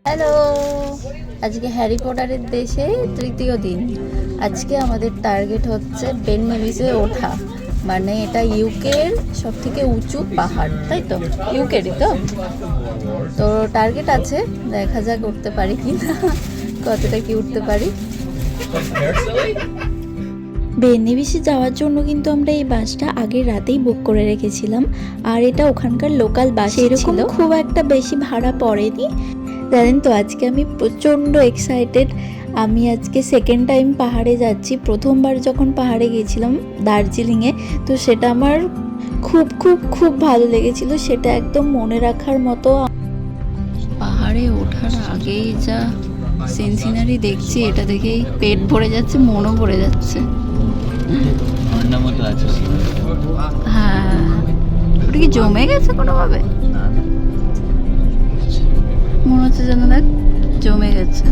Hello, আজকে Harry পটারের দেশে তৃতীয় দিন। আজকে আমাদের টার্গেট হচ্ছে বেন নেভিসে ওঠা, মানে এটা ইউকের সব থেকে উঁচু পাহাড়, তাই তো? ইউকেরই তো। তো টার্গেট আছে, দেখা যাক উঠতে পারি কি না, কতটা কি উঠতে পারি। বেন নেভিসে যাওয়ার জন্য কিন্তু আমরা এই বাসটা আগের রাতেই বুক করে রেখেছিলাম, আর এটা ওখানকার লোকাল বাস, এরকম খুব একটা বেশি ভাড়া পড়েনি। জানেন তো, আজকে আমি প্রচণ্ড এক্সাইটেড। আমি আজকে সেকেন্ড টাইম পাহাড়ে যাচ্ছি। প্রথমবার যখন পাহাড়ে গেছিলাম দার্জিলিংয়ে, তো সেটা আমার খুব খুব খুব ভালো লেগেছিল, সেটা একদম মনে রাখার মতো। পাহাড়ে ওঠার আগেই যা সিনারি দেখছি, এটা দেখেই পেট ভরে যাচ্ছে, মনও ভরে যাচ্ছে। হ্যাঁ, ওটা কি জমে গেছে কোনোভাবে? মনে হচ্ছে যেন দেখ জমে গেছে।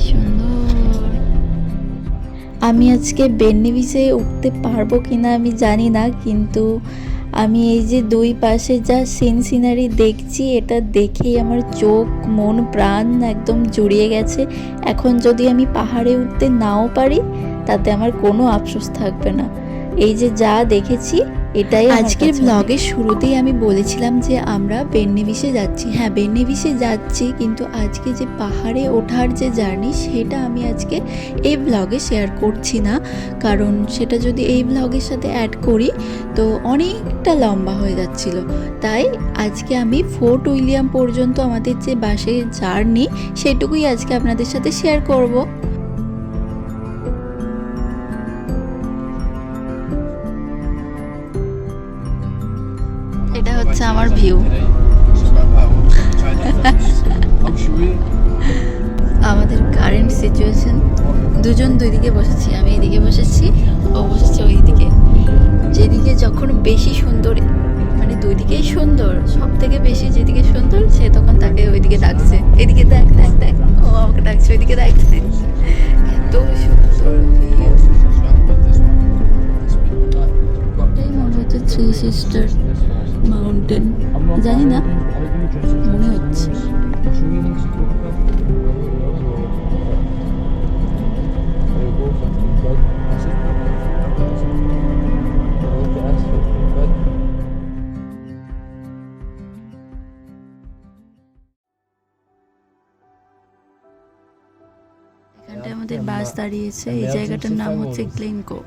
সুন্দর। আমি আজকে বেন নেভিসে উঠতে পারবো কিনা আমি জানি না, কিন্তু আমি এই যে দুই পাশে যা সিনারি দেখছি, এটা দেখেই আমার চোখ মন প্রাণ একদম জুড়িয়ে গেছে। এখন যদি আমি পাহাড়ে উঠতে নাও পারি, তাতে আমার কোনো আফসোস থাকবে না। এই যে যা দেখেছি, এটাই আজকের ব্লগের শুরুতেই আমি বলেছিলাম যে আমরা বেন নেভিসে যাচ্ছি। হ্যাঁ, বেন নেভিসে যাচ্ছি, কিন্তু আজকে যে পাহাড়ে ওঠার যে জার্নি, সেটা আমি আজকে এই ব্লগে শেয়ার করছি না, কারণ সেটা যদি এই ব্লগের সাথে অ্যাড করি তো অনেকটা লম্বা হয়ে যাচ্ছিল। তাই আজকে আমি ফোর্ট উইলিয়াম পর্যন্ত আমাদের যে বাসের জার্নি, সেটুকুই আজকে আপনাদের সাথে শেয়ার করব। এটা হচ্ছে আমার ভিউ। আমাদের কারেন্ট সিচুয়েশন, দুজন দুই দিকে বসেছি, আমি এদিকে বসেছি, ও বসেছে ওই দিকে। যেদিকে যখন বেশি সুন্দর, মানে দুই দিকেই সুন্দর, সব থেকে বেশি যেদিকে সুন্দর, সে তখন তাকে ওইদিকে ডাকছে, এদিকে দেখ দেখ দেখ, ও আমাকে ডাকছে ওইদিকে ডাকছে। এত সুন্দর ভিউ। এটাই মনে হচ্ছে থ্রি সিস্টার মাউন্টেন, জানি না, মনে হচ্ছে। এখানটায় আমাদের বাস দাঁড়িয়েছে, এই জায়গাটার নাম হচ্ছে গ্লেনকো।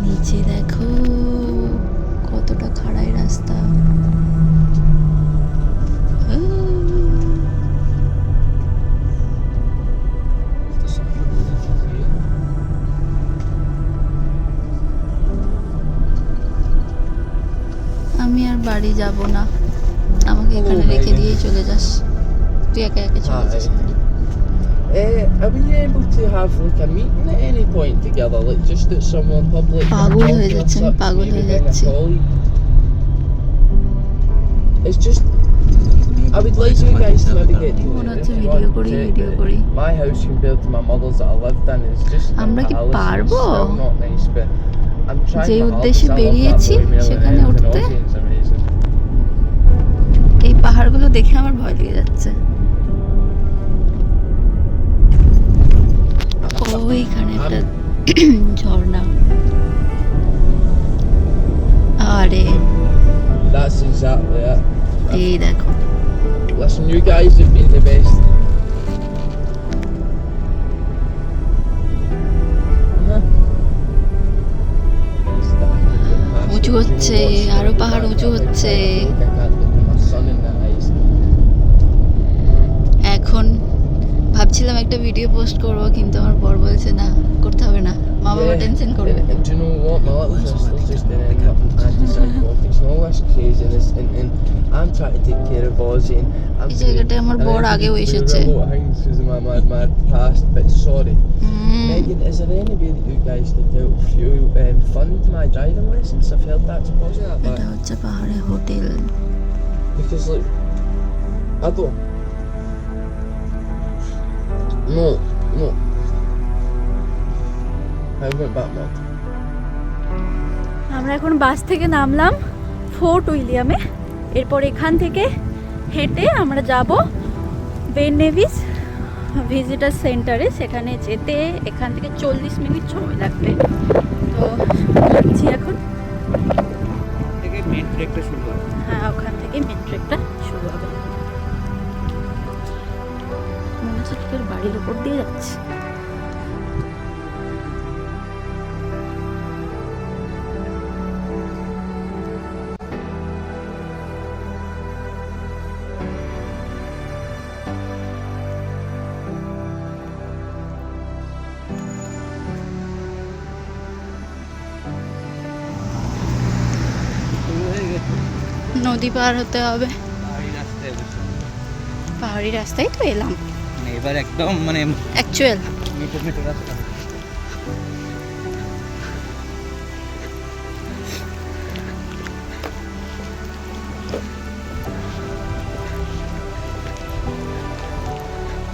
নিচে দেখো কতটা খাড়াই রাস্তা। আমি আর বাড়ি যাব না, আমাকে এখানে রেখে দিয়েই চলে যাস, তুই একা একা চলে যাস। Are we able to have like a meeting at any point together, like just at somewhere public? পাগল হয়ে যাচ্ছে, আমি পাগল হয়ে যাচ্ছি। It's just I would like you guys to maybe get to মনে হচ্ছে ভিডিও করি। My house compared to my mother's that I lived in is just আমরা কি পারবো not nice, but I'm trying যে my উদ্দেশ্যে hardest. I love that বেরিয়েছি boy more than সেখানে anything. উঠতে? Aussien's amazing. এই পাহাড়গুলো দেখে আমার ভয় লেগে যাচ্ছে। ওইখানে একটা ঝর্ণা, আরে That's exactly it. এই দেখো। Listen, you guys have been the best. উঁচু হচ্ছে, আরো পাহাড় উঁচু হচ্ছে। ভাবছিলাম একটা ভিডিও পোস্ট করব, কিন্তু আমার বর বলছে না, করতে হবে না, মা বাবা টেনশন করবে। And do you know what? My little sister's just been ending up in antipsychotics and all this craziness, and I'm trying to take care of Ozzy, and I'm এই জায়গাটায় আমার বর আগেও এসেছে। a lot of things because of my mad past, but sorry. Megan, is there any way that you guys could help fuel fund my driving lessons? I've heard that's possible, এটা but হচ্ছে পাহাড়ে hotel. because like I don't. No. I went back, Mom. আমরা এখন বাস থেকে নামলাম fort উইলিয়ামে। এরপর এখান থেকে হেঁটে আমরা যাব বেন নেভিস ভিজিটার সেন্টারে। সেখানে যেতে এখান থেকে 40 মিনিট সময় লাগবে। তো যাচ্ছি এখন। থেকে মেন ট্রেকটা শুরু হয়। হ্যাঁ, ওখান থেকে মেন ট্রেকটা শুরু হবে। মনে হচ্ছে ঠিক বাড়ির উপর দিয়ে যাচ্ছে। নদী পার হতে হবে, পাহাড়ি রাস্তায় অবশ্য। পাহাড়ি রাস্তায় তো এলাম মানে এবার একদম মানে অ্যাকচুয়াল। মিটার রাস্তা।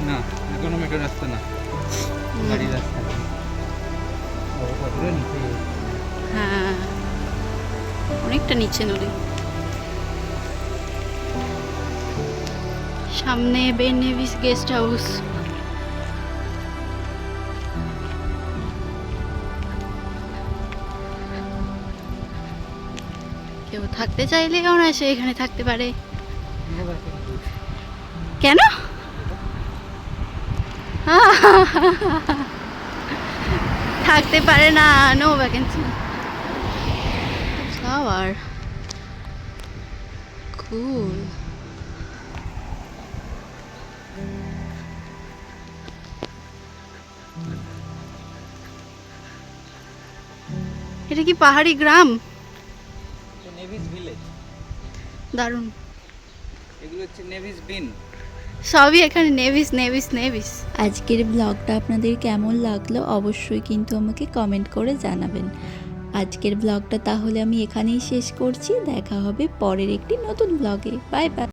না, এখনো মেট্রো রাস্তা না, গাড়ি রাস্তা। কতটা নিচে। হ্যাঁ, অনেকটা নিচে নদী। সামনে বেন নেভিস গেস্ট হাউস। কেউ থাকতে চাইলে অনায়াসে এখানে থাকতে পারে। কেন? থাকতে পারে না, নো ভ্যাকেন্সি। ফ্লাওয়ার কুল। এটা কি পাহাড়ি গ্রাম? Nevis village. দারুণ। এগুলো হচ্ছে নেভিস বিন। সবই এখানে নেভিস নেভিস নেভিস। আজকের ব্লগটা আপনাদের কেমন লাগলো অবশ্যই কিন্তু আমাকে কমেন্ট করে জানাবেন। আজকের ব্লগটা তাহলে আমি এখানেই শেষ করছি। দেখা হবে পরের একটি নতুন ব্লগে। Bye bye.